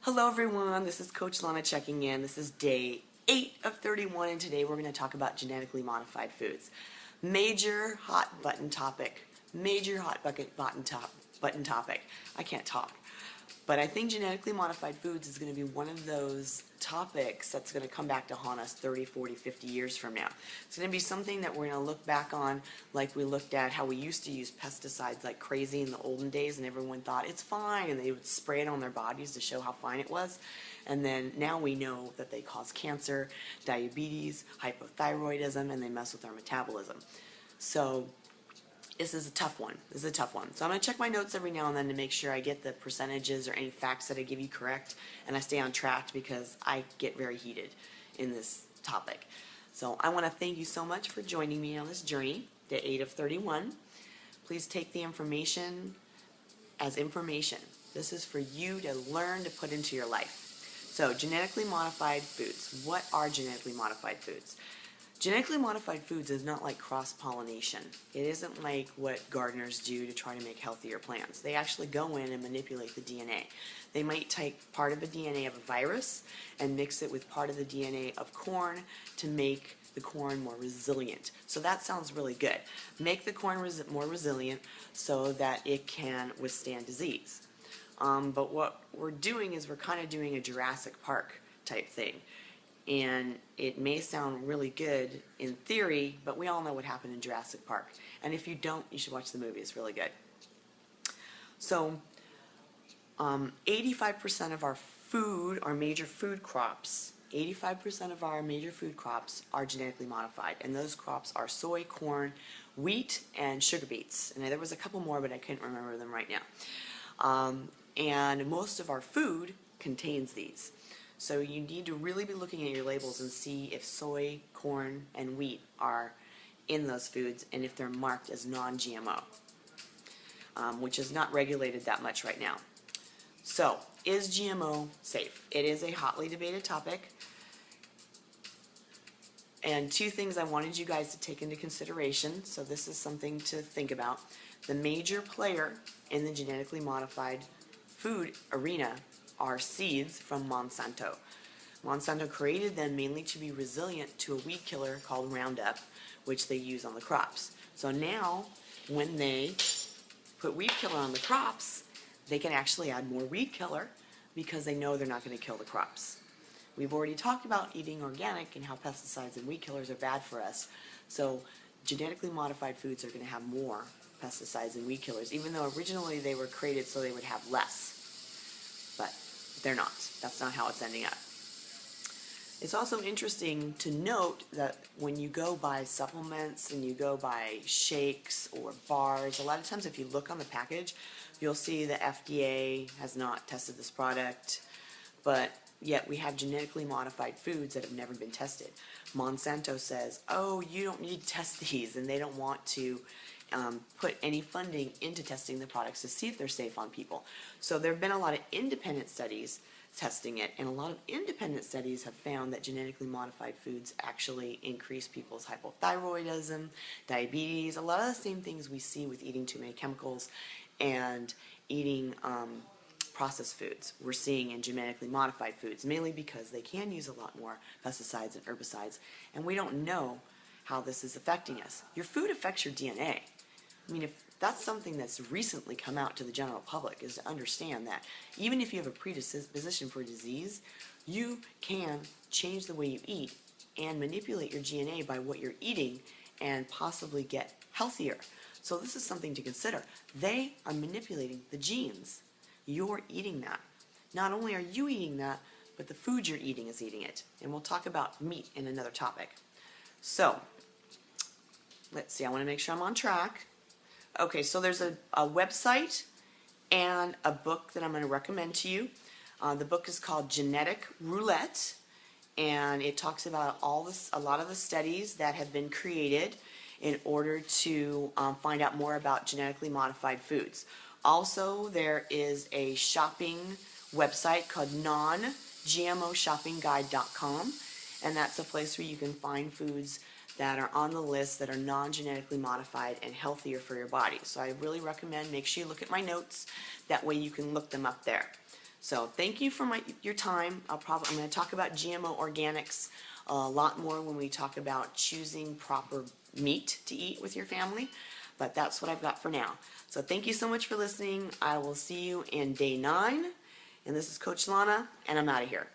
Hello everyone, this is Coach Lana checking in. This is day 8 of 31 and today we're going to talk about genetically modified foods. Major hot button topic. Button topic. I can't talk. But I think genetically modified foods is going to be one of those topics that's going to come back to haunt us 30, 40, 50 years from now. It's going to be something that we're going to look back on like we looked at how we used to use pesticides like crazy in the olden days and everyone thought it's fine and they would spray it on their bodies to show how fine it was. And then now we know that they cause cancer, diabetes, hypothyroidism, and they mess with our metabolism. So this is a tough one. So I'm going to check my notes every now and then to make sure I get the percentages or any facts that I give you correct and I stay on track because I get very heated in this topic. So I want to thank you so much for joining me on this journey, day 8 of 31. Please take the information as information. This is for you to learn to put into your life. So genetically modified foods. What are genetically modified foods? Genetically modified foods is not like cross-pollination. It isn't like what gardeners do to try to make healthier plants. They actually go in and manipulate the DNA. They might take part of the DNA of a virus and mix it with part of the DNA of corn to make the corn more resilient. So that sounds really good. Make the corn more resilient so that it can withstand disease. But what we're doing is we're kind of doing a Jurassic Park type thing. And it may sound really good in theory, but we all know what happened in Jurassic Park. And if you don't, you should watch the movie. It's really good. So 85% of our food, our major food crops, 85% of our major food crops are genetically modified. And those crops are soy, corn, wheat, and sugar beets. And there was a couple more, but I can't remember them right now. And most of our food contains these. So you need to really be looking at your labels and see if soy, corn, and wheat are in those foods and if they're marked as non-GMO, which is not regulated that much right now. So, is GMO safe? It is a hotly debated topic. And two things I wanted you guys to take into consideration, so this is something to think about. The major player in the genetically modified food arena are seeds from Monsanto. Monsanto created them mainly to be resilient to a weed killer called Roundup, which they use on the crops. So now, when they put weed killer on the crops, they can actually add more weed killer because they know they're not going to kill the crops. We've already talked about eating organic and how pesticides and weed killers are bad for us. So genetically modified foods are going to have more pesticides and weed killers, even though originally they were created so they would have less. But they're not. That's not how it's ending up. It's also interesting to note that when you go buy supplements and you go buy shakes or bars, a lot of times if you look on the package, you'll see the FDA has not tested this product, but yet we have genetically modified foods that have never been tested. Monsanto says, oh, you don't need to test these, and they don't want to put any funding into testing the products to see if they're safe on people. So there have been a lot of independent studies testing it, and a lot of independent studies have found that genetically modified foods actually increase people's hypothyroidism, diabetes, a lot of the same things we see with eating too many chemicals and eating processed foods we're seeing in genetically modified foods, mainly because they can use a lot more pesticides and herbicides, and we don't know how this is affecting us. Your food affects your DNA. I mean, if that's something that's recently come out to the general public, is to understand that even if you have a predisposition for disease, you can change the way you eat and manipulate your DNA by what you're eating and possibly get healthier. So this is something to consider. They are manipulating the genes. You're eating that. Not only are you eating that, but the food you're eating is eating it. And we'll talk about meat in another topic. So, let's see, I want to make sure I'm on track. Okay, so there's a website and a book that I'm going to recommend to you. The book is called Genetic Roulette, and it talks about a lot of the studies that have been created in order to find out more about genetically modified foods. Also, there is a shopping website called non-gmoshoppingguide.com, and that's a place where you can find foods that are on the list that are non-genetically modified and healthier for your body. So I really recommend make sure you look at my notes. That way you can look them up there. So thank you for your time. I'm going to talk about GMO organics a lot more when we talk about choosing proper meat to eat with your family. But that's what I've got for now. So thank you so much for listening. I will see you in day 9. And this is Coach Lana, and I'm out of here.